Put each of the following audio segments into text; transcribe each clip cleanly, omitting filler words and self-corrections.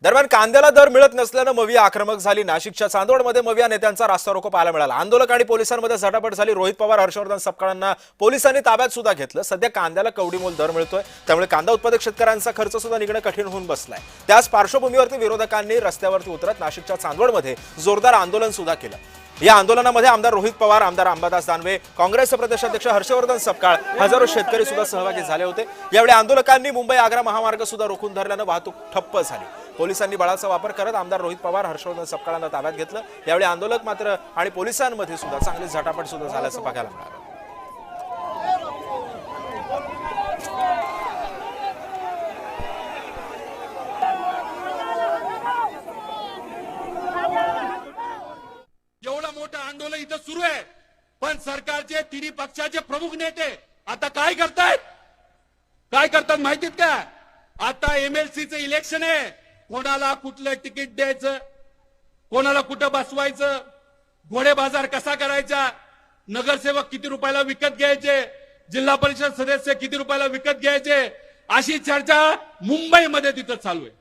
दरम्यान कांद्याला दर मिळत नसल्यानं मविया आक्रमक झाली। नाशिकच्या चांदवडमध्ये मविया नेत्यांचा रास्ता रोको पाहायला मिळाला। आंदोलक आणि पोलिसांमध्ये झटापट झाली। रोहित पवार, हर्षवर्धन सपकाळांना पोलिसांनी ताब्यात सुद्धा घेतलं। सध्या कांद्याला कवडीमोल दर मिळतोय, त्यामुळे कांदा उत्पादक शेतकऱ्यांचा खर्च सुद्धा निघणं कठीण होऊन बसलाय। त्याच पार्श्वभूमीवरती विरोधकांनी रस्त्यावरती उतरत नाशिकच्या चांदवडमध्ये जोरदार आंदोलन सुद्धा केलं। या आंदोलनामध्ये आमदार रोहित पवार, आमदार अंबादास दानवे, काँग्रेसचे प्रदेशाध्यक्ष हर्षवर्धन सपकाळ, हजारो शेतकरी सुद्धा सहभागी झाले होते। यावेळी आंदोलकांनी मुंबई आग्रा महामार्ग सुद्धा रोखून धरल्यानं वाहतूक ठप्प झाली। पोलिसांनी बळाचा वापर करत आमदार रोहित पवार, हर्षवर्धन सपकाळांना ताब्यात घेतलं। यावेळी आंदोलक मात्र आणि पोलिसांमध्ये सुद्धा चांगली झटापट सुद्धा झाल्याचं पाहायला मिळालं। एवढं मोठं आंदोलन इथं सुरू आहे, पण सरकारचे तिन्ही पक्षाचे प्रमुख नेते आता काय करतात माहितीत का? आता एमएलसीचं इलेक्शन आहे, कोणाला कुठलं तिकीट द्यायचं, कोणाला कुठं बसवायचं, घोडे बाजार कसा करायचा, नगरसेवक किती रुपयाला विकत घ्यायचे, जिल्हा परिषद सदस्य किती रुपयाला विकत घ्यायचे, अशी चर्चा मुंबईमध्ये तिथं चालू आहे।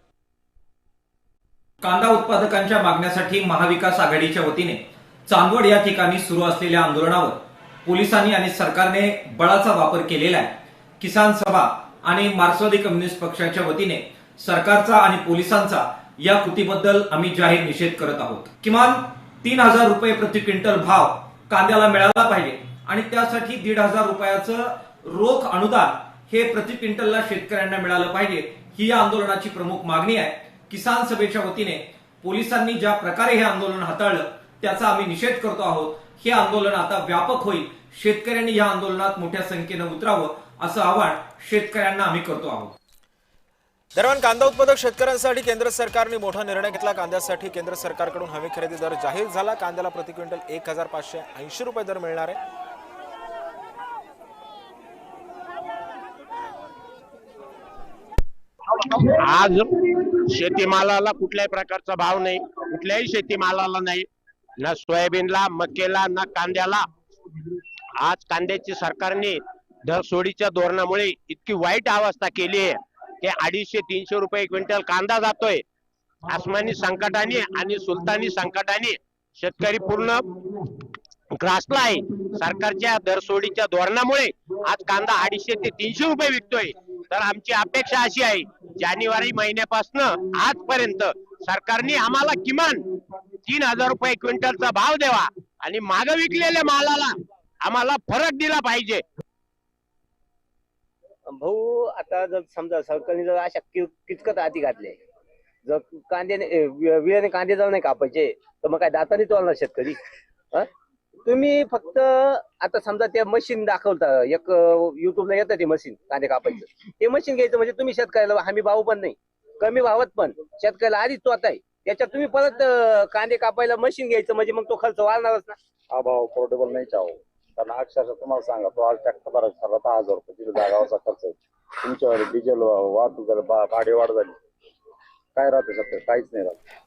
कांदा उत्पादकांच्या मागण्यासाठी महाविकास आघाडीच्या वतीने चांदवड या ठिकाणी सुरू असलेल्या आंदोलनावर पोलिसांनी आणि सरकारने बळाचा वापर केलेला आहे। किसान सभा आणि मार्क्सवादी कम्युनिस्ट पक्षाच्या वतीने सरकारचा आणि पोलिसांचा या कृतीबद्दल आम्ही जाहीर निषेध करत आहोत। किमान 3000 रुपये प्रति क्विंटल भाव कांद्याला मिळाला पाहिजे आणि त्यासाठी 1500 रुपयाचं रोख अनुदान हे प्रति क्विंटलला शेतकऱ्यांना मिळालं पाहिजे, ही या आंदोलनाची प्रमुख मागणी आहे। किसान सभेच्या वतीने पोलिसांनी ज्या प्रकारे हे आंदोलन हाताळलं त्याचा आम्ही निषेध करतो आहोत। हे आंदोलन आता व्यापक होईल, शेतकऱ्यांनी या आंदोलनात मोठ्या संख्येने उतरावं असं आवाहन शेतकऱ्यांना आम्ही करतो आहोत। दरम्यान कांदा उत्पादक शेतकऱ्यांसाठी केंद्र सरकारने मोठा निर्णय घेतला। कांद्यासाठी केंद्र सरकारकडून हमी खरेदी दर जाहीर झाला। कांद्याला प्रति क्विंटल 1580 रुपये दर मिळणार आहे। आज शेतीमालाला कुठल्याही प्रकारचा भाव नाही, कुठल्याही शेतीमालाला नाही, ना सोयाबीनला, मक्याला, ना कांद्याला। आज कांद्याची सरकारने दरसोडीच्या धोरणामुळे इतकी वाईट अवस्था केली आहे की 250-300 रुपये क्विंटल कांदा जातोय। आसमानी संकटाने आणि सुलतानी संकटाने शेतकरी पूर्ण ग्रासला आहे। सरकारच्या दरसोडीच्या धोरणामुळे आज कांदा 250 ते 300 रुपये विकतोय। तर आमची अपेक्षा अशी आहे, जानेवारी महिन्यापासून आजपर्यंत सरकारने आम्हाला किमान 3000 रुपये क्विंटलचा भाव द्यावा आणि मागे विकलेल्या मालाला आम्हाला फरक दिला पाहिजे। भाऊ, आता जर समजा सरकारने जर अशा किचकट हाती घातले, जर कांद्याने विळाने कांदे जर नाही कापायचे तर मग काय दाताने तोडणार शेतकरी? तुम्ही फक्त आता समजा ते मशीन दाखवता, एक युट्यूबला येतं ते मशीन कांदे कापायचं, ते मशीन घ्यायचं म्हणजे तुम्ही शेतकऱ्याला हमी भाव पण नाही, कमी भावात पण शेतकऱ्याला आधीच तोच आहे, त्याच्यात तुम्ही परत कांदे कापायला मशीन घ्यायचं म्हणजे मग तो खर्च वाढणारच ना। हा भाव पोर्टेबल नाही चाहो, कारण अक्षरशः तुम्हाला सांगा तो आज ट्रॅक्टर भरायचा 10,000 रुपये तिथे जागावरचा खर्च आहे, तुमच्यावर डिझेल वाहतूक भाडे वाढ झाली, काय राहते सध्या? काहीच नाही राहत।